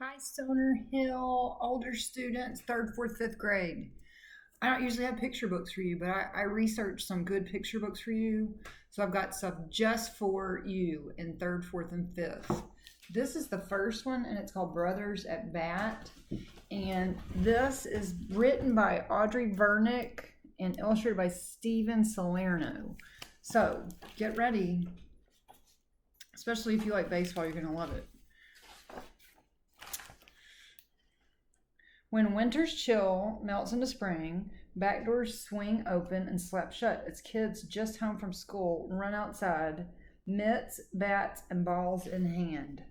Hi, Stoner Hill, older students, third, fourth, fifth grade. I don't usually have picture books for you, but I researched some good picture books for you. So I've got stuff just for you in third, fourth, and fifth. This is the first one, and it's called Brothers at Bat. And this is written by Audrey Vernick and illustrated by Steven Salerno. So get ready, especially if you like baseball, you're going to love it. When winter's chill melts into spring, back doors swing open and slap shut as kids just home from school run outside, mitts, bats, and balls in hand.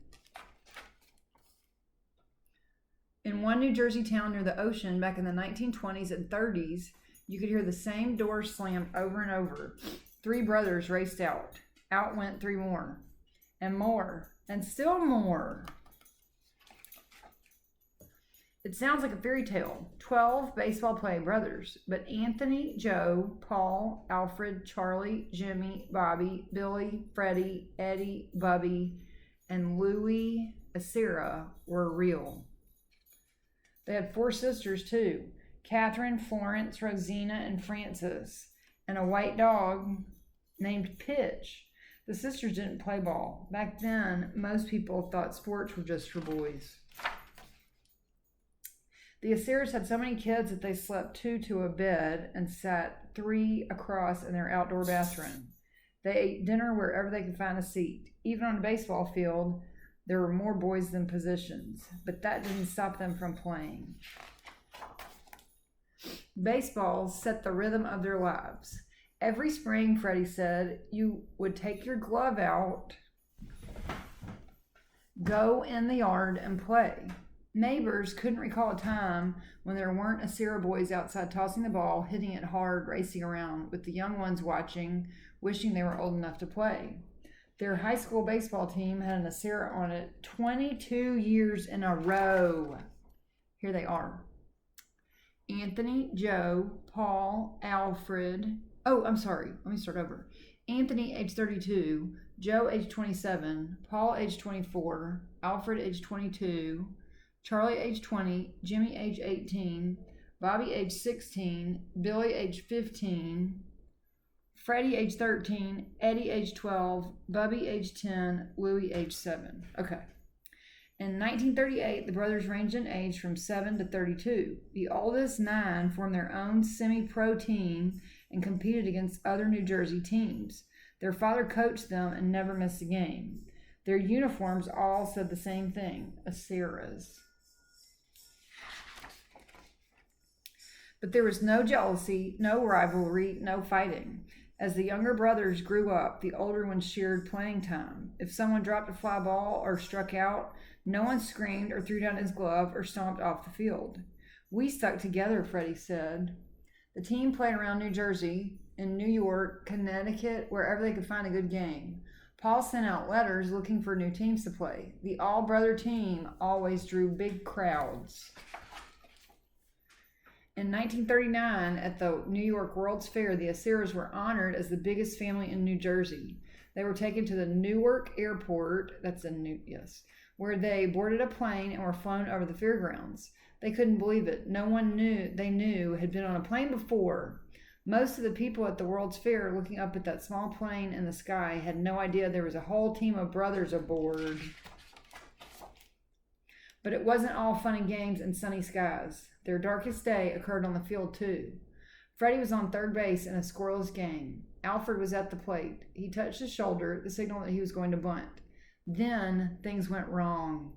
In one New Jersey town near the ocean back in the 1920s and 30s, you could hear the same door slam over and over. Three brothers raced out. Out went three more. And more. And still more. It sounds like a fairy tale. 12 baseball playing brothers, but Anthony, Joe, Paul, Alfred, Charlie, Jimmy, Bobby, Billy, Freddie, Eddie, Bubby, and Louie Acera were real. They had four sisters too: Catherine, Florence, Rosina, and Frances, and a white dog named Pitch. The sisters didn't play ball. Back then, most people thought sports were just for boys. The Aceras had so many kids that they slept two to a bed and sat three across in their outdoor bathroom. They ate dinner wherever they could find a seat. Even on a baseball field, there were more boys than positions, but that didn't stop them from playing. Baseball set the rhythm of their lives. Every spring, Freddie said, you would take your glove out, go in the yard, and play. Neighbors couldn't recall a time when there weren't Acera boys outside tossing the ball, hitting it hard, racing around, with the young ones watching, wishing they were old enough to play. Their high school baseball team had an Acera on it 22 years in a row. Here they are: Anthony, Joe, Paul, Alfred. Oh, I'm sorry. Let me start over. Anthony, age 32, Joe, age 27, Paul, age 24, Alfred, age 22, Charlie, age 20, Jimmy, age 18, Bobby, age 16, Billy, age 15, Freddie, age 13, Eddie, age 12, Bubby, age 10, Louie, age 7. Okay. In 1938, the brothers ranged in age from 7 to 32. The oldest 9 formed their own semi-pro team and competed against other New Jersey teams. Their father coached them and never missed a game. Their uniforms all said the same thing: Aceras. But there was no jealousy, no rivalry, no fighting. As the younger brothers grew up, the older ones shared playing time. If someone dropped a fly ball or struck out, no one screamed or threw down his glove or stomped off the field. We stuck together, Freddie said. The team played around New Jersey, in New York, Connecticut, wherever they could find a good game. Paul sent out letters looking for new teams to play. The all-brother team always drew big crowds. In 1939, at the New York World's Fair, the Aceras were honored as the biggest family in New Jersey. They were taken to the Newark Airport, where they boarded a plane and were flown over the fairgrounds. They couldn't believe it. No one they knew had been on a plane before. Most of the people at the World's Fair, looking up at that small plane in the sky, had no idea there was a whole team of brothers aboard. But it wasn't all fun and games and sunny skies. Their darkest day occurred on the field, too. Freddie was on third base in a scoreless game. Alfred was at the plate. He touched his shoulder, the signal that he was going to bunt. Then things went wrong.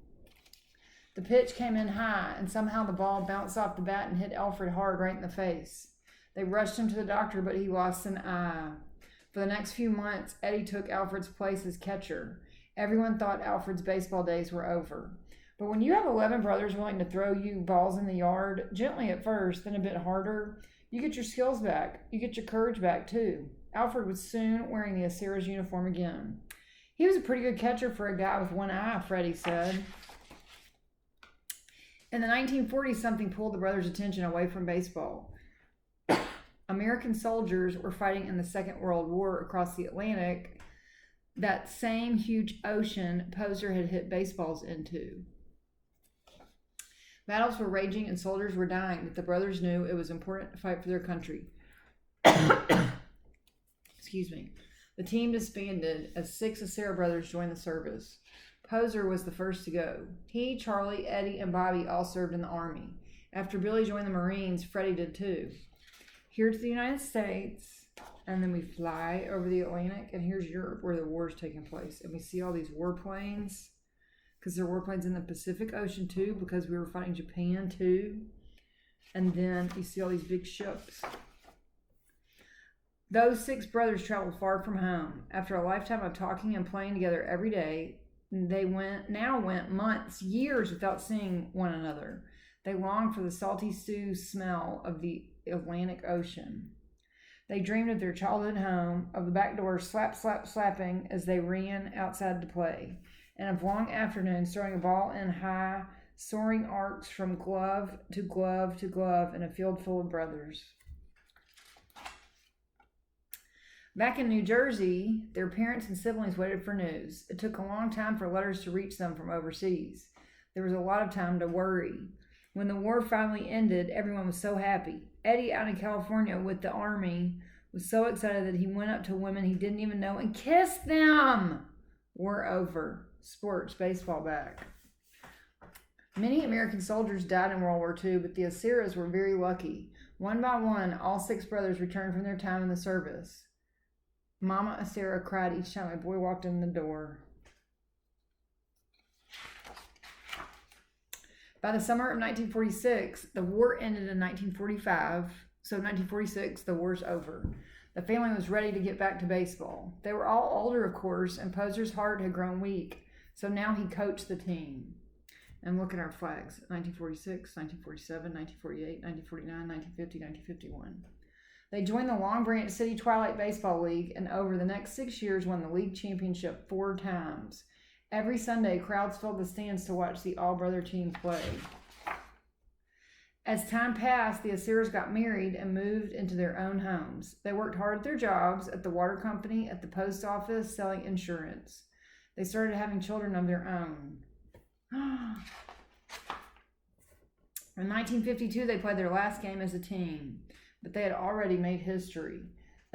The pitch came in high, and somehow the ball bounced off the bat and hit Alfred hard right in the face. They rushed him to the doctor, but he lost an eye. For the next few months, Eddie took Alfred's place as catcher. Everyone thought Alfred's baseball days were over. But when you have 11 brothers willing to throw you balls in the yard, gently at first, then a bit harder, you get your skills back. You get your courage back, too. Alfred was soon wearing the Aceras uniform again. He was a pretty good catcher for a guy with one eye, Freddie said. In the 1940s, something pulled the brothers' attention away from baseball. American soldiers were fighting in the Second World War across the Atlantic, that same huge ocean Poser had hit baseballs into. Battles were raging and soldiers were dying, but the brothers knew it was important to fight for their country. Excuse me. The team disbanded as 6 Acera brothers joined the service. Poser was the first to go. He, Charlie, Eddie, and Bobby all served in the Army. After Billy joined the Marines, Freddie did too. Here to the United States, and then we fly over the Atlantic, and here's Europe where the war is taking place. And we see all these warplanes, because there are warplanes in the Pacific Ocean too, because we were fighting Japan too. And then you see all these big ships. Those 6 brothers traveled far from home. After a lifetime of talking and playing together every day, they went months, years without seeing one another. They longed for the salty stew smell of the Atlantic Ocean. They dreamed of their childhood home, of the back door slap, slap, slapping as they ran outside to play, and of long afternoons throwing a ball in high, soaring arcs from glove to glove to glove in a field full of brothers. Back in New Jersey, their parents and siblings waited for news. It took a long time for letters to reach them from overseas. There was a lot of time to worry. When the war finally ended, everyone was so happy. Eddie, out in California with the Army, was so excited that he went up to women he didn't even know and kissed them. War over. Sports, baseball back. Many American soldiers died in World War II, but the Aceras were very lucky. One by one, all 6 brothers returned from their time in the service. Mama Acera cried each time a boy walked in the door. By the summer of 1946, the war ended in 1945. So 1946, the war's over. The family was ready to get back to baseball. They were all older, of course, and Poser's heart had grown weak. So now he coached the team. And look at our flags. 1946, 1947, 1948, 1949, 1950, 1951. They joined the Long Branch City Twilight Baseball League and over the next 6 years won the league championship 4 times. Every Sunday, crowds filled the stands to watch the all-brother team play. As time passed, the Aceras got married and moved into their own homes. They worked hard at their jobs, at the water company, at the post office, selling insurance. They started having children of their own. In 1952, they played their last game as a team, but they had already made history.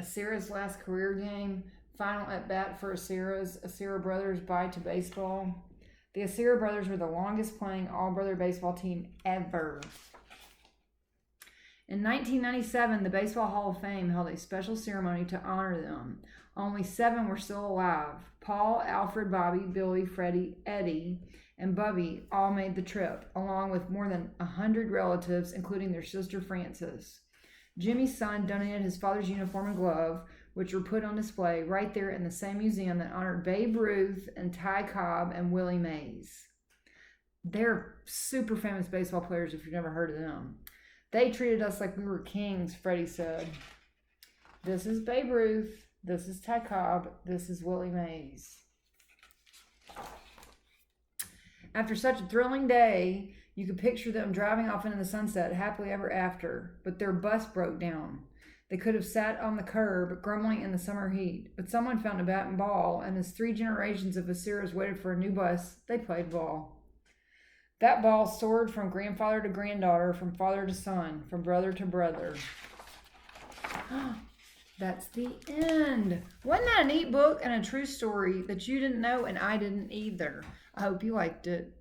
Acera's last career game, final at bat for Acera brothers bye to baseball. The Acera brothers were the longest playing all-brother baseball team ever. In 1997, the Baseball Hall of Fame held a special ceremony to honor them. Only 7 were still alive. Paul, Alfred, Bobby, Billy, Freddie, Eddie, and Bubby all made the trip, along with more than 100 relatives, including their sister Frances. Jimmy's son donated his father's uniform and glove, which were put on display right there in the same museum that honored Babe Ruth and Ty Cobb and Willie Mays. They're super famous baseball players if you've never heard of them. They treated us like we were kings, Freddie said. This is Babe Ruth. This is Ty Cobb. This is Willie Mays. After such a thrilling day, you could picture them driving off into the sunset happily ever after, but their bus broke down. They could have sat on the curb, grumbling in the summer heat, but someone found a bat and ball, and as 3 generations of Aceras waited for a new bus, they played ball. That ball soared from grandfather to granddaughter, from father to son, from brother to brother. That's the end. Wasn't that a neat book and a true story that you didn't know and I didn't either? I hope you liked it.